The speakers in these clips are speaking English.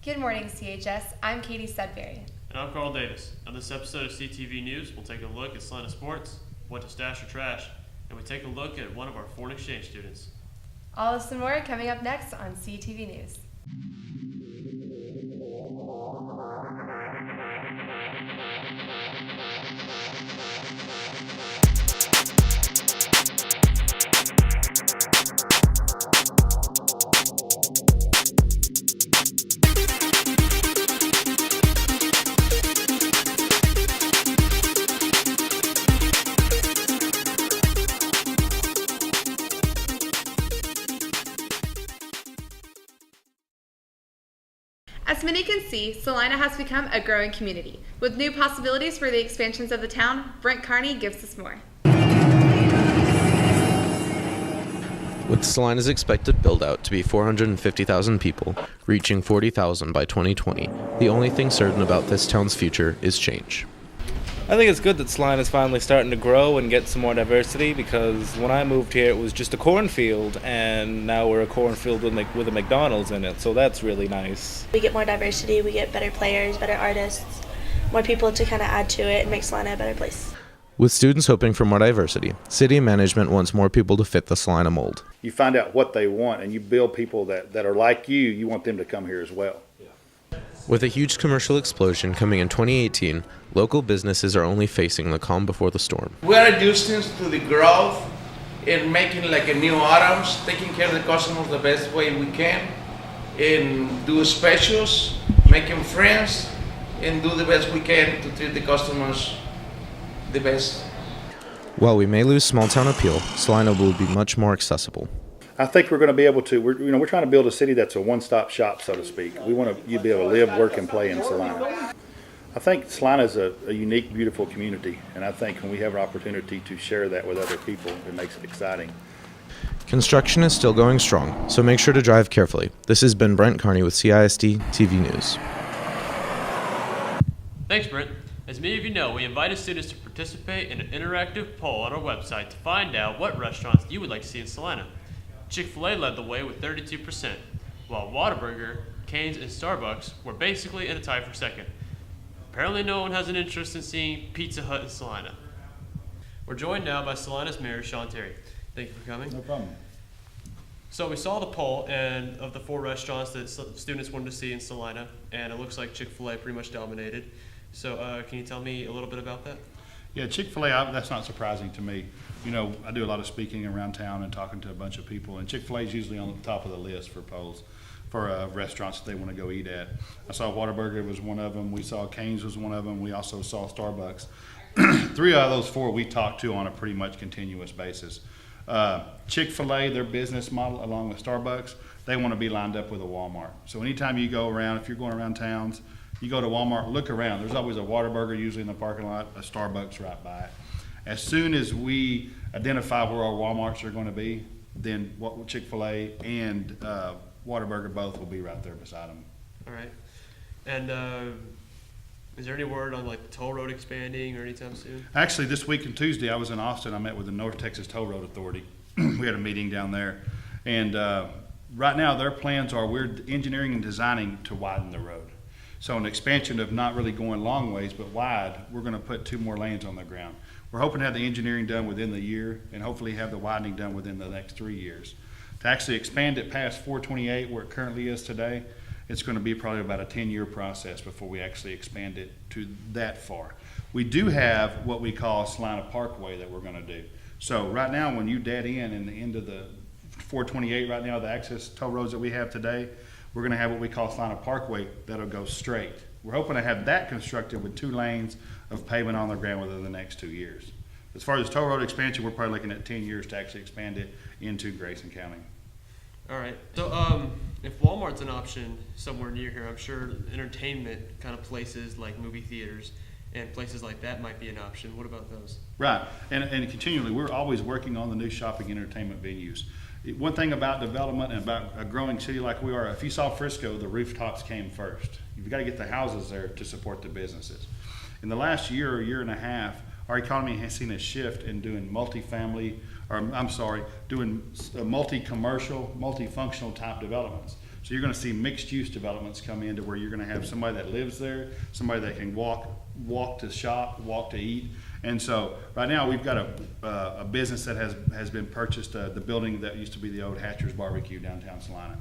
Good morning, CHS. I'm Katie Sudbury. And I'm Carl Davis. On this episode of CTV News, we'll take a look at Celina sports, what to stash or trash, and we take a look at one of our foreign exchange students. All this and more coming up next on CTV News. As many can see, Celina has become a growing community. With new possibilities for the expansions of the town, Brent Carney gives us more. With Celina's expected build-out to be 450,000 people, reaching 40,000 by 2020, the only thing certain about this town's future is change. I think it's good that Celina is finally starting to grow and get some more diversity, because when I moved here it was just a cornfield, and now we're a cornfield with a McDonald's in it, so that's really nice. We get more diversity, we get better players, better artists, more people to kind of add to it and make Celina a better place. With students hoping for more diversity, city management wants more people to fit the Celina mold. You find out what they want and you build people that are like you want them to come here as well. With a huge commercial explosion coming in 2018, local businesses are only facing the calm before the storm. We are adjusting to the growth and making like a new items, taking care of the customers the best way we can, and do specials, making friends, and do the best we can to treat the customers the best. While we may lose small town appeal, Celina will be much more accessible. I think we're going to be able to. We're trying to build a city that's a one-stop shop, so to speak. We want you to be able to live, work, and play in Celina. I think Celina is a unique, beautiful community, and I think when we have an opportunity to share that with other people, it makes it exciting. Construction is still going strong, so make sure to drive carefully. This has been Brent Carney with CISD TV News. Thanks, Brent. As many of you know, we invited students to participate in an interactive poll on our website to find out what restaurants you would like to see in Celina. Chick-fil-A led the way with 32%, while Whataburger, Cane's, and Starbucks were basically in a tie for second. Apparently no one has an interest in seeing Pizza Hut in Celina. We're joined now by Celina's Mayor, Sean Terry. Thank you for coming. No problem. So we saw the poll and of the 4 restaurants that students wanted to see in Celina, and it looks like Chick-fil-A pretty much dominated. So can you tell me a little bit about that? Yeah, Chick-fil-A, that's not surprising to me. I do a lot of speaking around town and talking to a bunch of people, and Chick-fil-A is usually on the top of the list for polls for restaurants that they want to go eat at. I saw Whataburger was one of them. We saw Cane's was one of them. We also saw Starbucks. 3 out of those 4 we talked to on a pretty much continuous basis. Chick-fil-A, their business model, along with Starbucks, they want to be lined up with a Walmart. So anytime you go around, if you're going around towns, you go to Walmart, look around. There's always a Whataburger usually in the parking lot, a Starbucks right by it. As soon as we identify where our Walmarts are going to be, then Chick-fil-A and Whataburger both will be right there beside them. All right. And is there any word on like the toll road expanding or anytime soon? Actually, this week on Tuesday, I was in Austin. I met with the North Texas Toll Road Authority. We had a meeting down there. And right now, their plans are we're engineering and designing to widen the road. So an expansion of not really going long ways, but wide, we're going to put 2 more lanes on the ground. We're hoping to have the engineering done within the year and hopefully have the widening done within the next 3 years. To actually expand it past 428 where it currently is today, it's going to be probably about a 10-year process before we actually expand it to that far. We do have what we call Celina Parkway that we're going to do. So right now when you dead in the end of the 428 right now, the access toll roads that we have today, we're going to have what we call Celina Parkway that'll go straight. We're hoping to have that constructed with 2 lanes of pavement on the ground within the next 2 years. As far as toll road expansion, we're probably looking at 10 years to actually expand it into Grayson County. All right. So if Walmart's an option somewhere near here, I'm sure entertainment kind of places like movie theaters and places like that might be an option. What about those? Right. And continually, we're always working on the new shopping entertainment venues. One thing about development and about a growing city like we are, if you saw Frisco, the rooftops came first. You've got to get the houses there to support the businesses. In the last year or year and a half, our economy has seen a shift in doing multi-commercial, multifunctional type developments. So you're going to see mixed use developments come into where you're going to have somebody that lives there, somebody that can walk to shop, walk to eat. And so right now we've got a business that has been purchased, the building that used to be the old Hatcher's Barbecue downtown Celina.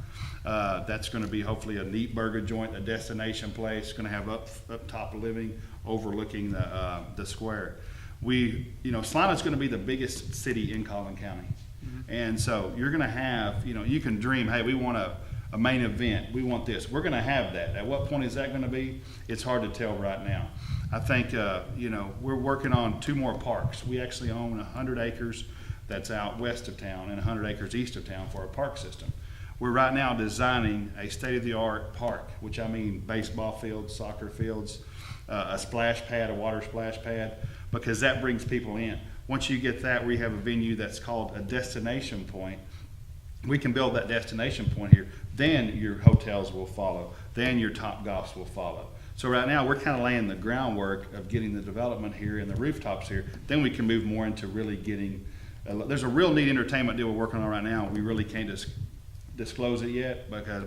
That's going to be hopefully a neat burger joint, a destination place, going to have up top living overlooking the square. Celina's going to be the biggest city in Collin County. And so you're going to have, you can dream, hey, we want a main event. We want this. We're going to have that. At what point is that going to be? It's hard to tell right now. I think, we're working on 2 more parks. We actually own 100 acres that's out west of town and 100 acres east of town for a park system. We're right now designing a state-of-the-art park, which I mean baseball fields, soccer fields, a splash pad, a water splash pad, because that brings people in. Once you get that, we have a venue that's called a destination point. We can build that destination point here. Then your hotels will follow. Then your Topgolfs will follow. So right now we're kind of laying the groundwork of getting the development here and the rooftops here. Then we can move more into really getting. There's a real neat entertainment deal we're working on right now. We really can't disclose it yet because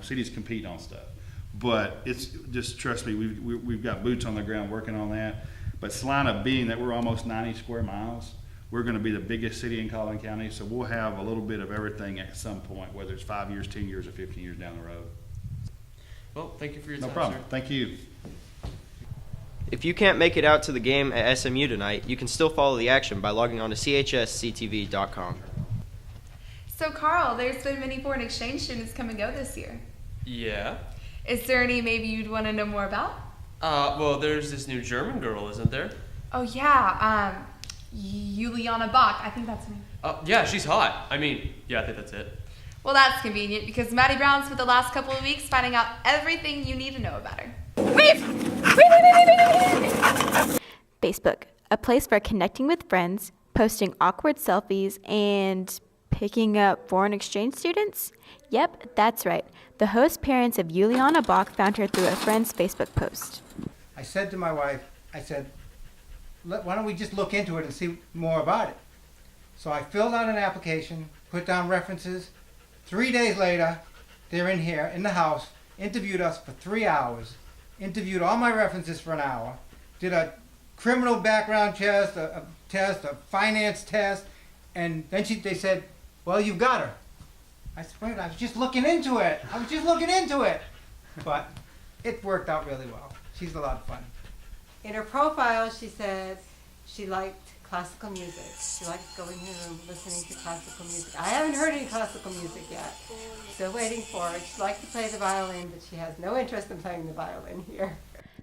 cities compete on stuff. But it's just trust me, we've got boots on the ground working on that. But Celina, being that we're almost 90 square miles, we're going to be the biggest city in Collin County, so we'll have a little bit of everything at some point, whether it's 5 years, 10 years, or 15 years down the road. Well, thank you for your time, No problem. sir. Thank you. If you can't make it out to the game at SMU tonight, you can still follow the action by logging on to chsctv.com. So, Carl, there's been many foreign exchange students come and go this year. Yeah. Is there any maybe you'd want to know more about? Well, there's this new German girl, isn't there? Oh, yeah. Juliana Bach. I think that's her name. Yeah, she's hot. I think that's it. Well, that's convenient because Maddie Brown spent the last couple of weeks finding out everything you need to know about her. Facebook, a place for connecting with friends, posting awkward selfies, and picking up foreign exchange students? Yep, that's right. The host parents of Juliana Bach found her through a friend's Facebook post. I said to my wife, why don't we just look into it and see more about it? So I filled out an application, put down references. 3 days later, they're in here, in the house, interviewed us for 3 hours, interviewed all my references for an hour, did a criminal background test, a finance test, and then they said, well, you've got her. I said, wait, I was just looking into it. But it worked out really well. She's a lot of fun. In her profile, she says she liked classical music. She liked going home listening to classical music. I haven't heard any classical music yet. Still waiting for it. She liked to play the violin, but she has no interest in playing the violin here.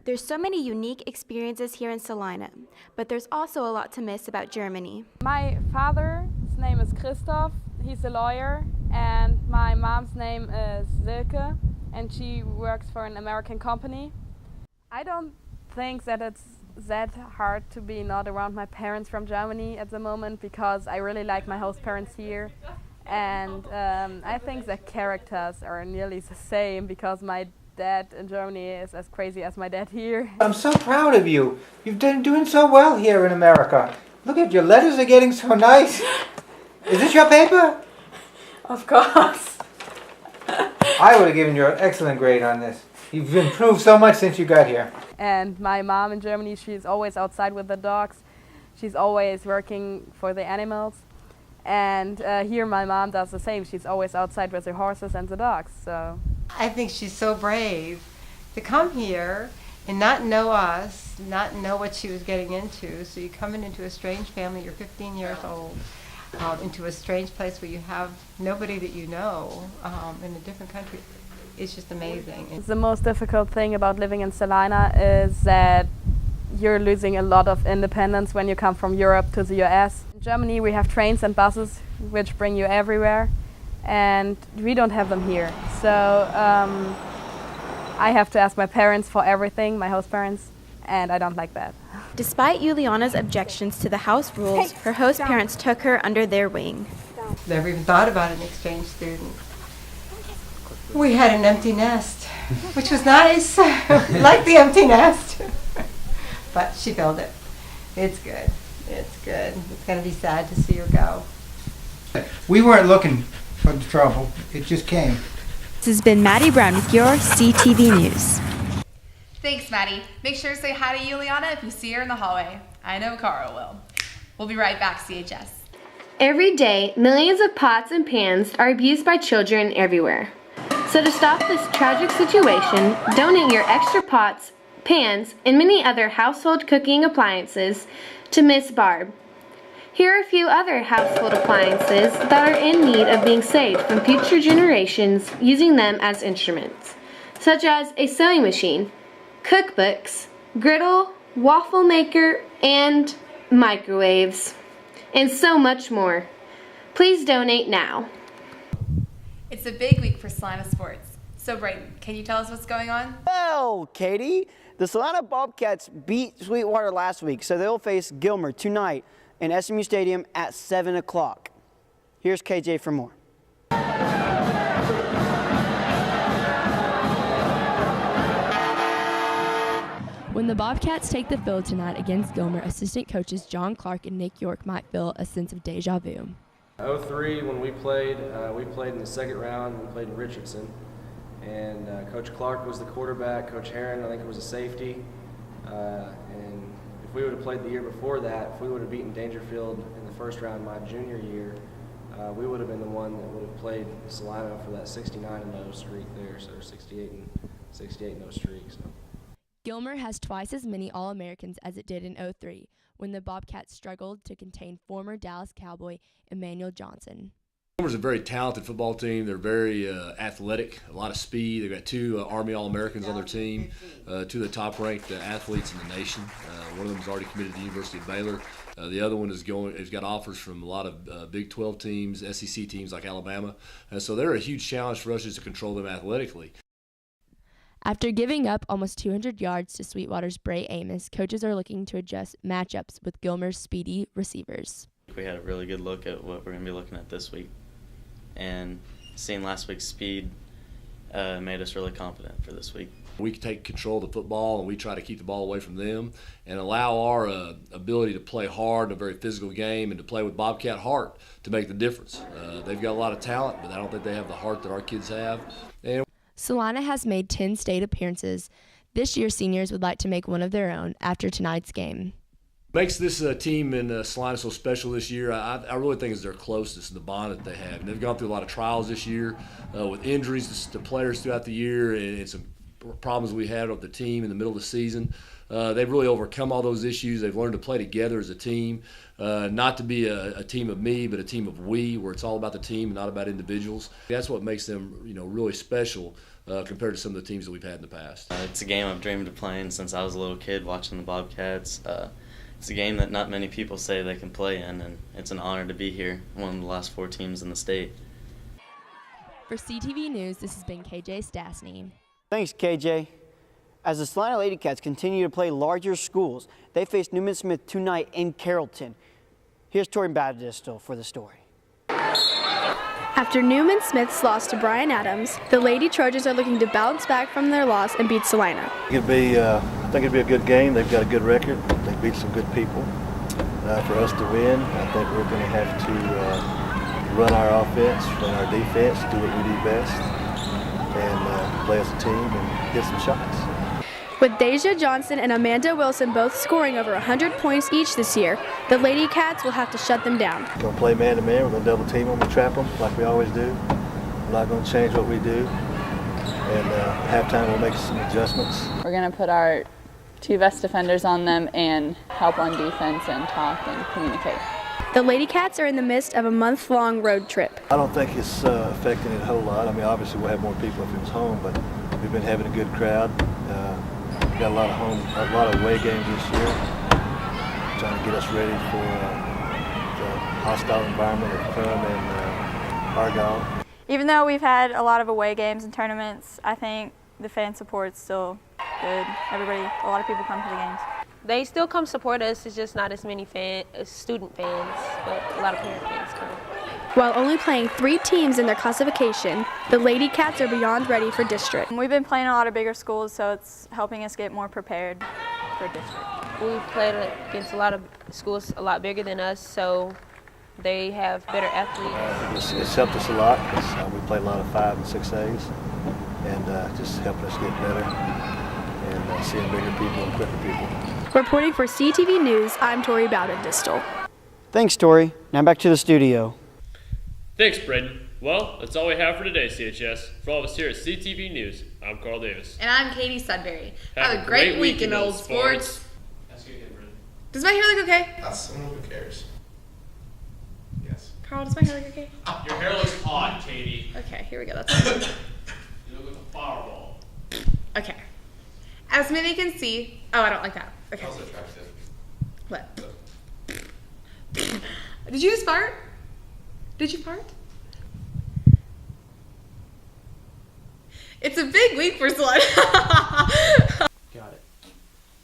There's so many unique experiences here in Celina, but there's also a lot to miss about Germany. My father's name is Christoph. He's a lawyer, and my mom's name is Silke, and she works for an American company. I don't think that it's that hard to be not around my parents from Germany at the moment because I really like my host parents here, and I think the characters are nearly the same because my dad in Germany is as crazy as my dad here. I'm so proud of you. You've been doing so well here in America. Look at your letters are getting so nice. Is this your paper? Of course. I would have given you an excellent grade on this. You've improved so much since you got here. And my mom in Germany, she's always outside with the dogs. She's always working for the animals. And here my mom does the same. She's always outside with the horses and the dogs. So I think she's so brave to come here and not know us, not know what she was getting into. So you're coming into a strange family, you're 15 years old, into a strange place where you have nobody that you know in a different country. It's just amazing. The most difficult thing about living in Celina is that you're losing a lot of independence when you come from Europe to the US. In Germany we have trains and buses which bring you everywhere, and we don't have them here. So I have to ask my parents for everything, my host parents, and I don't like that. Despite Juliana's objections to the house rules, her host parents took her under their wing. Never even thought about an exchange student. We had an empty nest, which was nice. Like the empty nest. But she filled it. It's good. It's good. It's going to be sad to see her go. We weren't looking for the trouble. It just came. This has been Maddie Brown with your CTV News. Thanks, Maddie. Make sure to say hi to Yuliana if you see her in the hallway. I know Cara will. We'll be right back, CHS. Every day, millions of pots and pans are abused by children everywhere. So to stop this tragic situation, donate your extra pots, pans, and many other household cooking appliances to Miss Barb. Here are a few other household appliances that are in need of being saved from future generations using them as instruments, such as a sewing machine, cookbooks, griddle, waffle maker, and microwaves, and so much more. Please donate now. It's a big week for Celina sports. So Brayden, can you tell us what's going on? Well, Katie, the Celina Bobcats beat Sweetwater last week, so they'll face Gilmer tonight in SMU Stadium at 7 o'clock. Here's KJ for more. When the Bobcats take the field tonight against Gilmer, assistant coaches John Clark and Nick York might feel a sense of deja vu. 03, when we played in the second round. We played in Richardson, and Coach Clark was the quarterback. Coach Herron, I think, was a safety. And if we would have played the year before that, if we would have beaten Dangerfield in the first round my junior year, we would have been the one that would have played Celina for that 69-0 streak there, so 68-0 streak. So. Gilmer has twice as many All-Americans as it did in 03, when the Bobcats struggled to contain former Dallas Cowboy Emmanuel Johnson. Gilmer's a very talented football team. They're very athletic, a lot of speed. They've got two Army All-Americans on their team, two of the top-ranked athletes in the nation. One of them is already committed to the University of Baylor. The other one has got offers from a lot of Big 12 teams, SEC teams like Alabama. So they're a huge challenge for us just to control them athletically. After giving up almost 200 yards to Sweetwater's Bray Amos, coaches are looking to adjust matchups with Gilmer's speedy receivers. We had a really good look at what we're going to be looking at this week, and seeing last week's speed made us really confident for this week. We take control of the football, and we try to keep the ball away from them and allow our ability to play hard in a very physical game and to play with Bobcat heart to make the difference. They've got a lot of talent, but I don't think they have the heart that our kids have. And Celina has made 10 state appearances. This year, seniors would like to make one of their own after tonight's game. Makes this team in Celina so special this year, I really think is their closeness and the bond that they have. And they've gone through a lot of trials this year with injuries to players throughout the year and some problems we had with the team in the middle of the season. They've really overcome all those issues. They've learned to play together as a team, not to be a team of me, but a team of we, where it's all about the team and not about individuals. That's what makes them, really special compared to some of the teams that we've had in the past. It's a game I've dreamed of playing since I was a little kid, watching the Bobcats. It's a game that not many people say they can play in, and it's an honor to be here, one of the last 4 teams in the state. For CTV News, this has been KJ Stastny. Thanks, KJ. As the Celina Lady Cats continue to play larger schools, they face Newman Smith tonight in Carrollton. Here's Tori Baptiste for the story. After Newman Smith's loss to Bryan Adams, the Lady Trojans are looking to bounce back from their loss and beat Celina. I think it'll be a good game. They've got a good record. They beat some good people. For us to win, I think we're going to have to run our offense, run our defense, do what we do best, and play as a team and get some shots. With Deja Johnson and Amanda Wilson both scoring over 100 points each this year, the Lady Cats will have to shut them down. We're going to play man-to-man. We're going to double team them and trap them like we always do. We're not going to change what we do. And halftime we'll make some adjustments. We're going to put our 2 best defenders on them and help on defense and talk and communicate. The Lady Cats are in the midst of a month-long road trip. I don't think it's affecting it a whole lot. I mean, obviously we'll have more people if it was home, but we've been having a good crowd. We've got a lot of away games this year, trying to get us ready for the hostile environment of Crum and Argyle. Even though we've had a lot of away games and tournaments, I think the fan support's still good. A lot of people come to the games. They still come support us. It's just not as many student fans, but a lot of parent fans come. While only playing 3 teams in their classification, the Lady Cats are beyond ready for district. We've been playing a lot of bigger schools, so it's helping us get more prepared for district. We've played against a lot of schools a lot bigger than us, so they have better athletes. It's helped us a lot because we play a lot of 5 and 6As. and just helping us get better and seeing bigger people and quicker people. Reporting for CTV News, I'm Tori Bowden-Distel. Thanks, Tori. Now back to the studio. Thanks, Braden. Well, that's all we have for today, CHS. For all of us here at CTV News, I'm Carl Davis. And I'm Katie Sudbury. Have a great week in old sports. That's good again, Braden. Does my hair look okay? That's someone who cares. Yes. Carl, does my hair look okay? Your hair looks hot, Katie. Okay, here we go. That's good. You look like a fireball. Okay. As many can see, oh, I don't like that. Okay. Also attractive. What? Did you just fart? Did you fart? It's a big week for Celina.